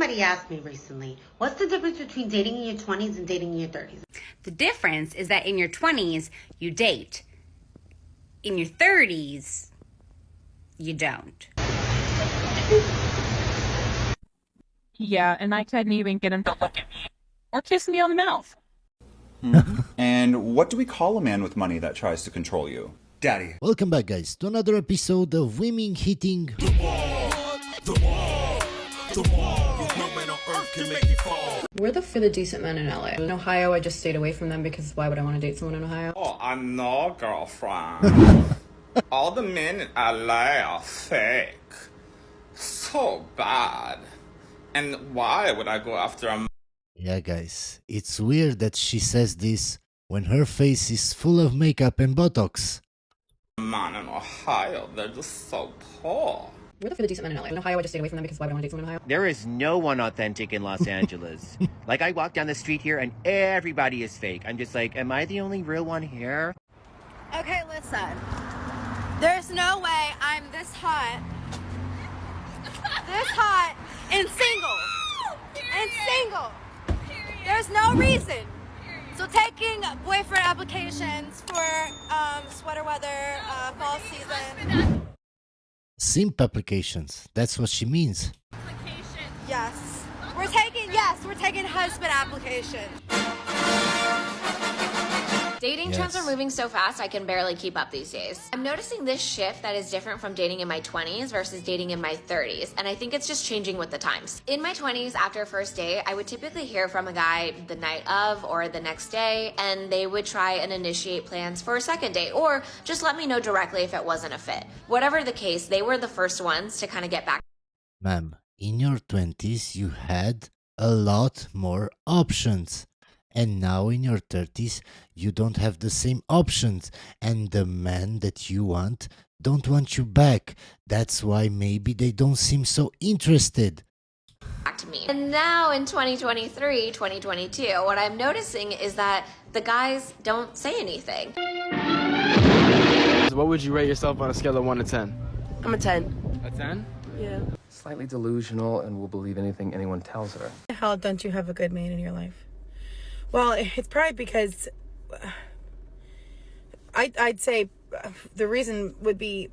somebody asked me recently, what's the difference between dating in your 20s and dating in your 30s? The difference is that in your 20s, you date. In your 30s, you don't. Yeah, and I couldn't even get him to look at me or kiss me on the mouth. And what do we call a man with money that tries to control you? Daddy. Welcome back, guys, to another episode of Women Hitting The wall. No man on earth can make it fall. Where the f are the decent men in LA? In Ohio, I just stayed away from them because why would I want to date someone in Ohio? Oh, I know, girlfriend. All the men in LA are fake. So bad. And why would I go after a Yeah, guys, it's weird that she says this when her face is full of makeup and Botox. man in Ohio? They're just so poor. Where the f are the decent men in LA? In Ohio, I just stayed away from them because why would I want to date someone in Ohio? There is no one authentic in Los Angeles. Like, I walk down the street here and everybody is fake. I'm just like, am I the only real one here? Okay, listen. There's no way I'm this hot and single. There's no reason. So taking boyfriend applications for sweater weather, fall season. Simp applications, that's what she means. Yes. We're taking husband application. Dating trends are moving so fast I can barely keep up these days. I'm noticing this shift that is different from dating in my 20s versus dating in my 30s, and I think it's just changing with the times. In my 20s, after a first date, I would typically hear from a guy the night of or the next day, and they would try and initiate plans for a second date, or just let me know directly if it wasn't a fit. Whatever the case, they were the first ones to kind of get back. Ma'am, in your 20s you had a lot more options. And now in your 30s, you don't have the same options. And the men that you want don't want you back. That's why maybe they don't seem so interested. Back to me. And now in 2023, 2022, what I'm noticing is that the guys don't say anything. What would you rate yourself on a scale of 1 to 10? I'm a 10. A 10? Yeah. Slightly delusional and will believe anything anyone tells her. How don't you have a good man in your life? Well, it's probably because I'd say the reason would be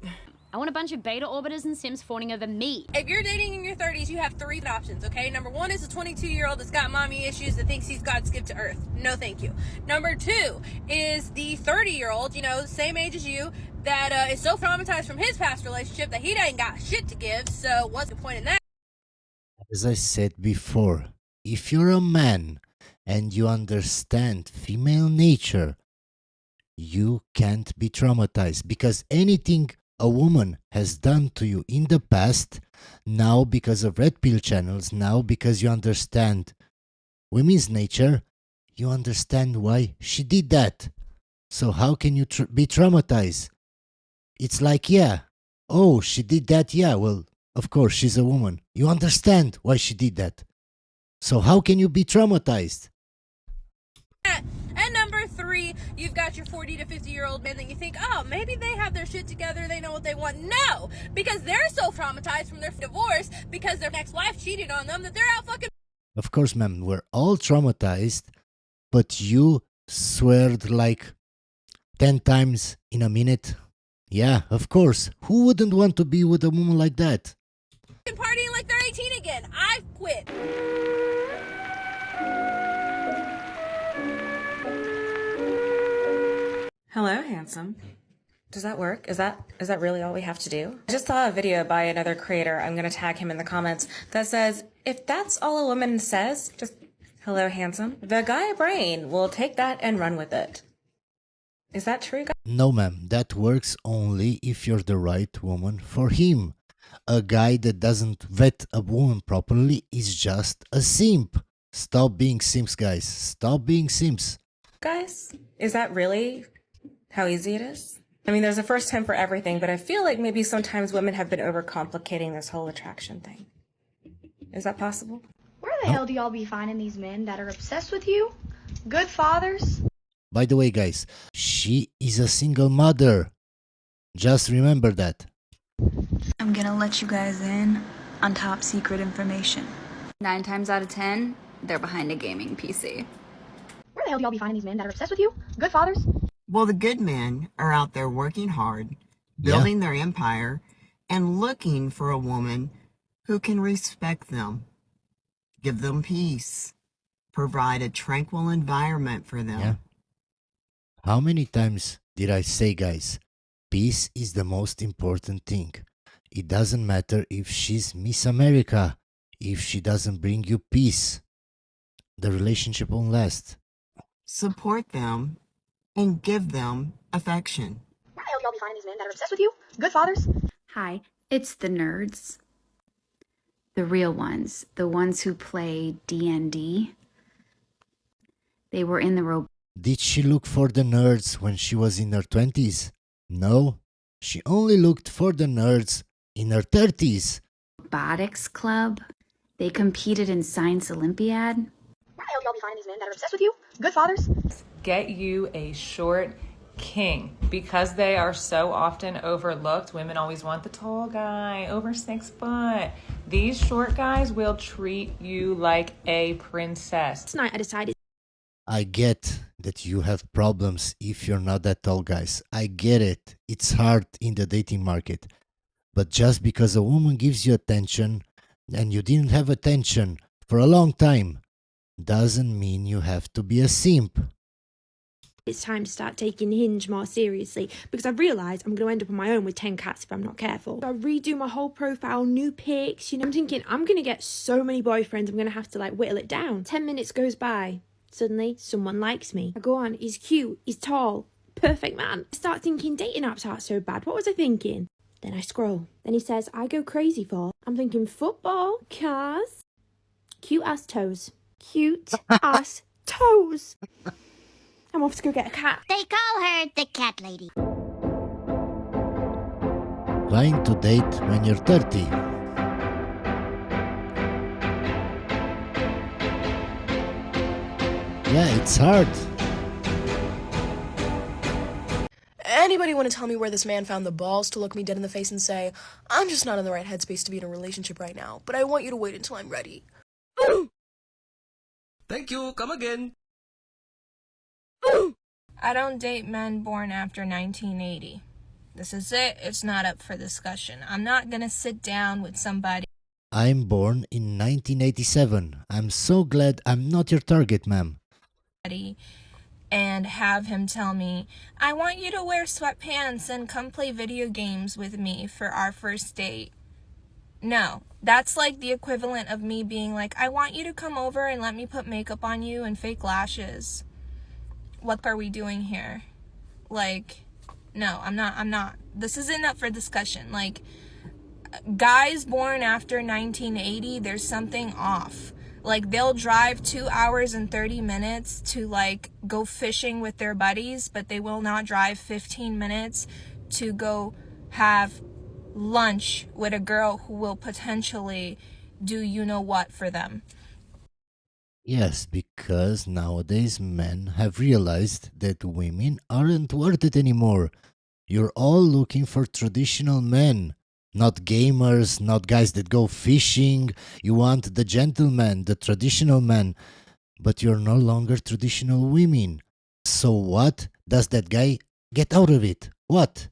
I want a bunch of beta orbiters and sims fawning over me. If you're dating in your 30s, you have 3 options, okay? Number 1 is a 22-year-old that's got mommy issues that thinks he's God's gift to earth. No, thank you. Number 2 is the 30-year-old, same age as you, that is so traumatized from his past relationship that he ain't got shit to give, so what's the point in that? As I said before, if you're a man and you understand female nature, you can't be traumatized because anything a woman has done to you in the past, now because of red pill channels, now because you understand women's nature, you understand why she did that. So how can you be traumatized? It's like, yeah, oh, she did that, yeah, well, of course, she's a woman. You understand why she did that. So how can you be traumatized? And number 3, you've got your 40 to 50-year-old men that you think, oh, maybe they have their shit together, they know what they want. No, because they're so traumatized from their divorce because their ex-wife cheated on them that they're out fucking. Of course, ma'am, we're all traumatized, but you sweared like 10 times in a minute. Yeah, of course. Who wouldn't want to be with a woman like that? Partying like they're 18 again. I've quit. Hello, handsome. Does that work? Is that really all we have to do? I just saw a video by another creator, I'm gonna tag him in the comments, that says, if that's all a woman says, just, hello, handsome, the guy brain will take that and run with it. Is that true, guys? No, ma'am, that works only if you're the right woman for him. A guy that doesn't vet a woman properly is just a simp. Stop being simps, guys. Stop being simps. Guys, is that really how easy it is? I mean, there's a first time for everything, but I feel like maybe sometimes women have been overcomplicating this whole attraction thing. Is that possible? Where the hell do y'all be finding these men that are obsessed with you? Good fathers? By the way, guys, she is a single mother. Just remember that. I'm gonna let you guys in on top secret information. 9 times out of 10, they're behind a gaming PC. Where the hell do y'all be finding these men that are obsessed with you? Good fathers? Well, the good men are out there working hard, building their empire, and looking for a woman who can respect them, give them peace, provide a tranquil environment for them. Yeah. How many times did I say, guys, peace is the most important thing. It doesn't matter if she's Miss America. If she doesn't bring you peace, the relationship won't last. Support them and give them affection. Where the hell do y'all be finding these men that are obsessed with you? Good fathers? Hi, it's the nerds. The real ones. The ones who play D&D. They were in the Did she look for the nerds when she was in her 20s? No, she only looked for the nerds in her 30s. robotics club. They competed in Science Olympiad. Where the hell do y'all be finding these men that are obsessed with you? Good fathers? Get you a short king. Because they are so often overlooked, women always want the tall guy, over 6 foot. These short guys will treat you like a princess. Tonight I decided. I get that you have problems if you're not that tall, guys. I get it. It's hard in the dating market. But just because a woman gives you attention and you didn't have attention for a long time doesn't mean you have to be a simp. It's time to start taking Hinge more seriously because I've realised I'm going to end up on my own with 10 cats if I'm not careful. So I redo my whole profile, new pics, I'm thinking I'm going to get so many boyfriends, I'm going to have to whittle it down. 10 minutes goes by, suddenly someone likes me. I go on, he's cute, he's tall, perfect man. I start thinking dating apps aren't so bad, what was I thinking? Then I scroll. Then he says, I go crazy for. I'm thinking football, cars, cute ass toes. Cute ass toes. I'm off to go get a cat. They call her the cat lady. Trying to date when you're 30. Yeah, it's hard. Anybody want to tell me where this man found the balls to look me dead in the face and say, I'm just not in the right headspace to be in a relationship right now, but I want you to wait until I'm ready? Thank you, come again. I don't date men born after 1980. This is it. It's not up for discussion. I'm not gonna sit down with somebody I'm born in 1987. I'm so glad I'm not your target, ma'am. and have him tell me, I want you to wear sweatpants and come play video games with me for our first date. No, that's like the equivalent of me being like, I want you to come over and let me put makeup on you and fake lashes. What are we doing here? No, I'm not. This isn't up for discussion. Guys born after 1980, there's something off. They'll drive 2 hours and 30 minutes to, go fishing with their buddies, but they will not drive 15 minutes to go have lunch with a girl who will potentially do you-know-what for them. Yes, because nowadays men have realized that women aren't worth it anymore. You're all looking for traditional men. Not gamers, not guys that go fishing. You want the gentleman, the traditional man. But you're no longer traditional women. So what does that guy get out of it? What?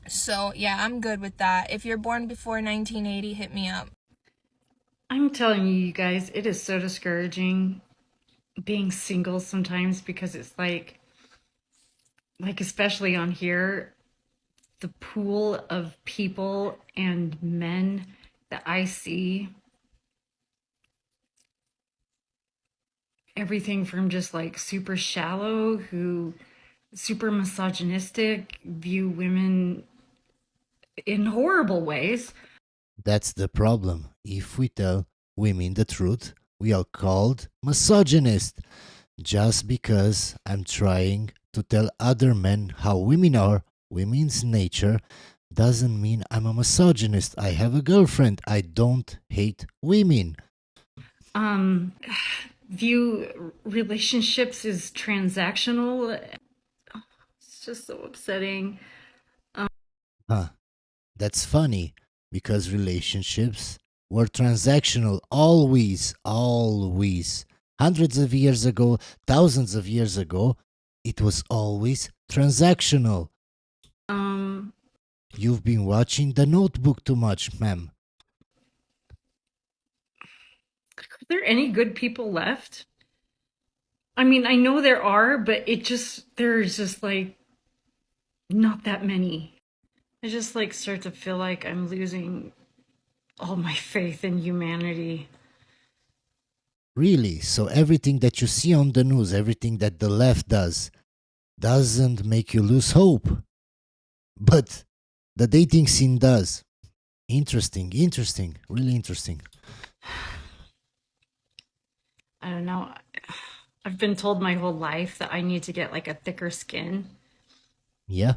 So, yeah, I'm good with that. If you're born before 1980, hit me up. I'm telling you guys, it is so discouraging being single sometimes because it's like especially on here, the pool of people and men that I see, everything from just super shallow, who super misogynistic, view women in horrible ways. That's the problem. If we tell women the truth, we are called misogynist. Just because I'm trying to tell other men how women are, women's nature, doesn't mean I'm a misogynist. I have a girlfriend. I don't hate women. View relationships as transactional. It's just so upsetting. That's funny, because relationships were transactional, always, always. Hundreds of years ago, thousands of years ago, it was always transactional. You've been watching The Notebook too much, ma'am. Are there any good people left? I mean, I know there are, but there's just like not that many. I just like start to feel like I'm losing all my faith in humanity. Really, so everything that you see on the news, everything that the left does, doesn't make you lose hope. But the dating scene does. Interesting, interesting, really interesting. I don't know. I've been told my whole life that I need to get like a thicker skin. Yeah.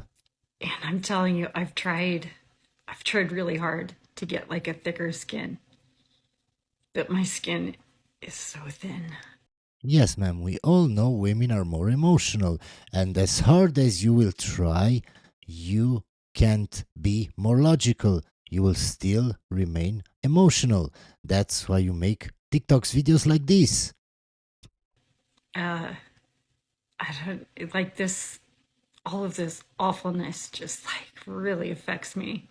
And I'm telling you, I've tried really hard to get like a thicker skin. But my skin is so thin. Yes, ma'am, we all know women are more emotional, and as hard as you will try, you can't be more logical. You will still remain emotional. That's why you make TikToks videos like this. I don't like this. All of this awfulness just like really affects me.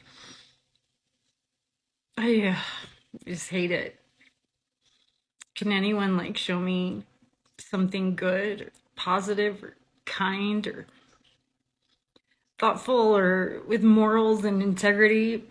I just hate it. Can anyone like show me something good, or positive, or kind, or thoughtful, or with morals and integrity?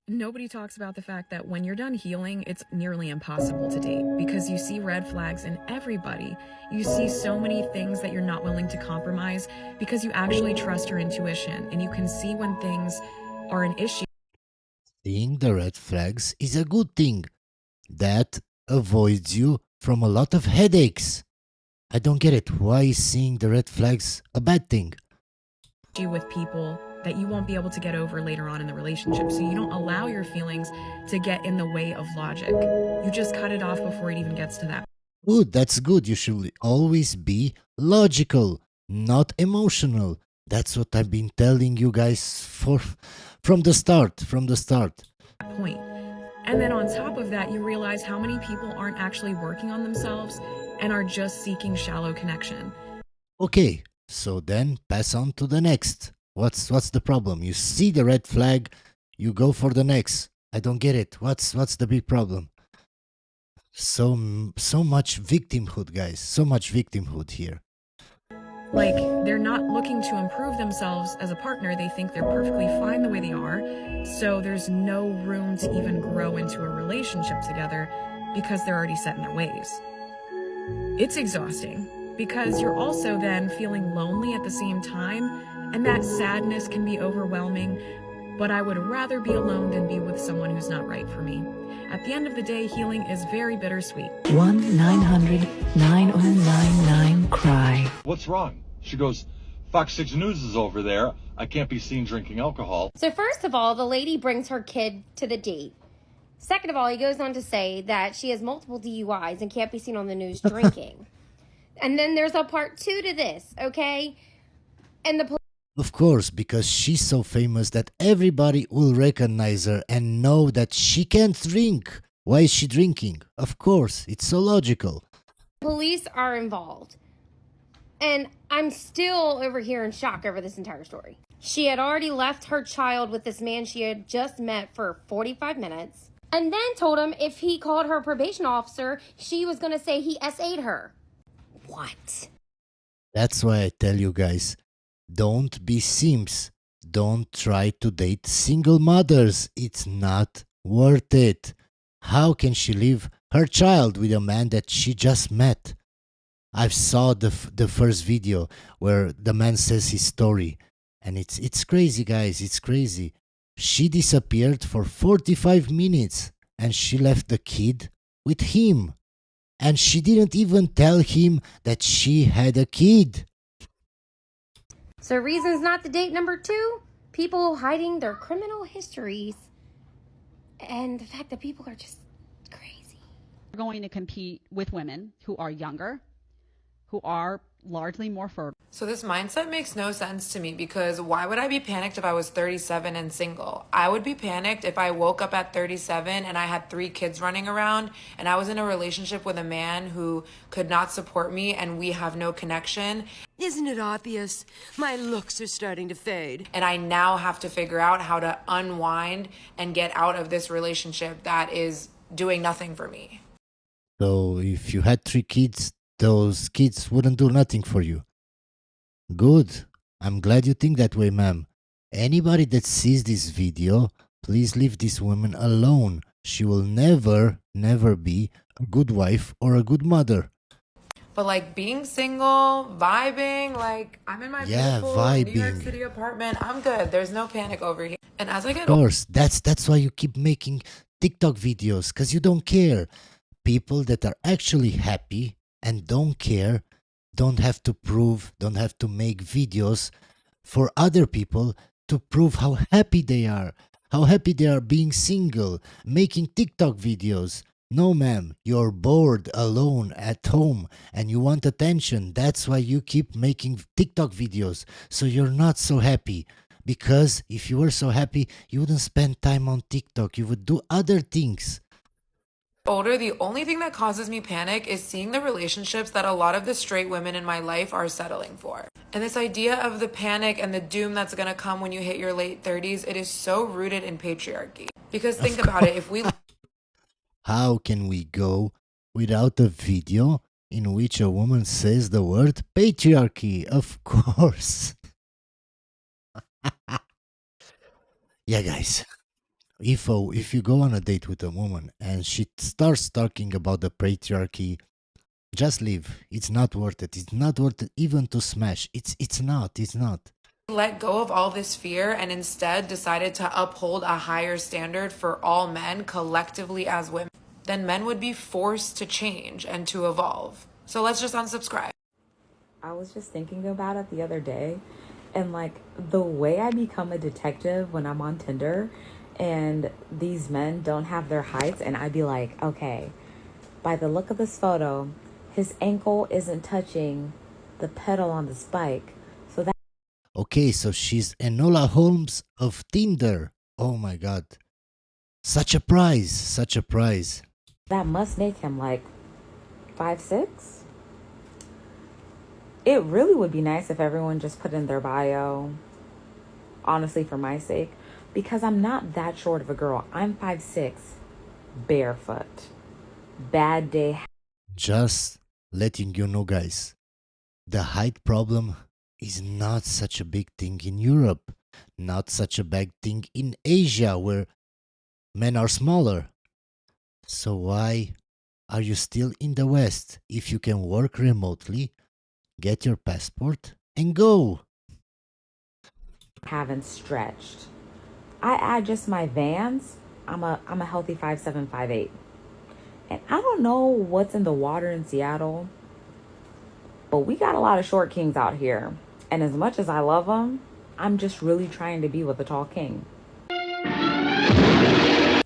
Nobody talks about the fact that when you're done healing, it's nearly impossible to date because you see red flags in everybody. You see so many things that you're not willing to compromise because you actually trust your intuition and you can see when things are an issue. Seeing the red flags is a good thing. That avoids you from a lot of headaches. I don't get it. Why is seeing the red flags a bad thing? With people that you won't be able to get over later on in the relationship. So you don't allow your feelings to get in the way of logic. You just cut it off before it even gets to that. Good, that's good. You should always be logical, not emotional. That's what I've been telling you guys from the start. Point. And then on top of that, you realize how many people aren't actually working on themselves and are just seeking shallow connection. Okay, so then pass on to the next. What's the problem? You see the red flag, you go for the next. I don't get it. What's the big problem? So much victimhood, guys. So much victimhood here. Like, they're not looking to improve themselves as a partner. They think they're perfectly fine the way they are. So there's no room to even grow into a relationship together because they're already set in their ways. It's exhausting because you're also then feeling lonely at the same time, and that sadness can be overwhelming. But I would rather be alone than be with someone who's not right for me. At the end of the day, healing is very bittersweet. 1-900-9099-CRY. What's wrong? She goes, Fox 6 News is over there. I can't be seen drinking alcohol. So first of all, the lady brings her kid to the date. Second of all, he goes on to say that she has multiple DUIs and can't be seen on the news drinking. And then there's a part 2 to this, okay? And the Of course, because she's so famous that everybody will recognize her and know that she can't drink. Why is she drinking? Of course, it's so logical. police are involved. And I'm still over here in shock over this entire story. She had already left her child with this man she had just met for 45 minutes. And then told him if he called her probation officer, she was going to say he SA'd her. What? That's why I tell you guys, don't be simps. Don't try to date single mothers. It's not worth it. How can she leave her child with a man that she just met? I've saw the first video where the man says his story. And it's crazy, guys. It's crazy. She disappeared for 45 minutes and she left the kid with him. And she didn't even tell him that she had a kid. So reasons not to date number 2? People hiding their criminal histories. And the fact that people are just crazy. We're going to compete with women who are younger, who are largely more fertile. So this mindset makes no sense to me because why would I be panicked if I was 37 and single? I would be panicked if I woke up at 37 and I had 3 kids running around and I was in a relationship with a man who could not support me and we have no connection. Isn't it obvious? My looks are starting to fade. And I now have to figure out how to unwind and get out of this relationship that is doing nothing for me. So if you had 3 kids, those kids wouldn't do nothing for you. Good. I'm glad you think that way, ma'am. Anybody that sees this video, please leave this woman alone. She will never be a good wife or a good mother. But like being single, vibing, like I'm in my beautiful New York City apartment. I'm good. There's no panic over here. And as I get Of course, that's why you keep making TikTok videos, because you don't care. People that are actually happy and don't care don't have to prove, don't have to make videos for other people to prove how happy they are being single, making TikTok videos. No, ma'am, you're bored alone at home and you want attention. That's why you keep making TikTok videos. So you're not so happy. Because if you were so happy, you wouldn't spend time on TikTok. You would do other things. older, the only thing that causes me panic is seeing the relationships that a lot of the straight women in my life are settling for. And this idea of the panic and the doom that's going to come when you hit your late 30s, it is so rooted in patriarchy. Because think about it, if we... How can we go without a video in which a woman says the word patriarchy? Of course. Yeah, guys. If you go on a date with a woman and she starts talking about the patriarchy, just leave. It's not worth it. It's not worth it even to smash. It's not. let go of all this fear and instead decided to uphold a higher standard for all men collectively as women, then men would be forced to change and to evolve. So let's just unsubscribe. I was just thinking about it the other day, and like the way I become a detective when I'm on Tinder and these men don't have their heights, and I'd be like, okay, by the look of this photo, his ankle isn't touching the pedal on this bike. So that... Okay, so she's Enola Holmes of Tinder. Oh my god. Such a prize. that must make him like 5'6". It really would be nice if everyone just put in their bio, honestly, for my sake, because I'm not that short of a girl. I'm 5'6", barefoot. Bad day. Just letting you know, guys, the height problem is not such a big thing in Europe, not such a big thing in Asia where men are smaller. So why are you still in the West if you can work remotely, get your passport, and go? Haven't stretched. I add just my Vans. I'm a healthy 5'7", 5'8". And I don't know what's in the water in Seattle, but we got a lot of short kings out here. And as much as I love them, I'm just really trying to be with a tall king.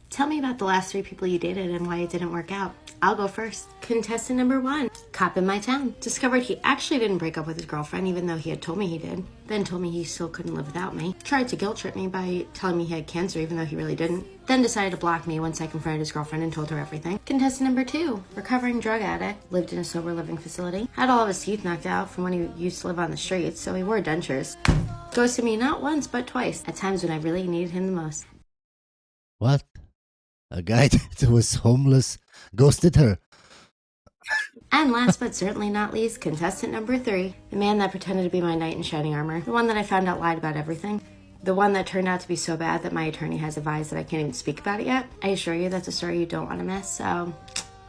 Tell me about the last 3 people you dated and why it didn't work out. I'll go first. Contestant number 1, cop in my town. Discovered he actually didn't break up with his girlfriend even though he had told me he did. Then told me he still couldn't live without me. Tried to guilt trip me by telling me he had cancer even though he really didn't. Then decided to block me once I confronted his girlfriend and told her everything. Contestant number 2, recovering drug addict. Lived in a sober living facility. Had all of his teeth knocked out from when he used to live on the streets, so he wore dentures. Ghosted me not once but twice, at times when I really needed him the most. What? A guy that was homeless ghosted her. And last but certainly not least, contestant number 3, the man that pretended to be my knight in shining armor, the one that I found out lied about everything, the one that turned out to be so bad that my attorney has advised that I can't even speak about it yet. I assure you that's a story you don't want to miss, so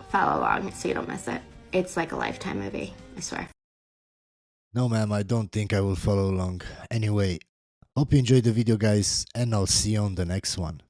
follow along so you don't miss it. It's like a Lifetime movie, I swear. No, ma'am, I don't think I will follow along. Anyway, hope you enjoyed the video, guys, and I'll see you on the next one.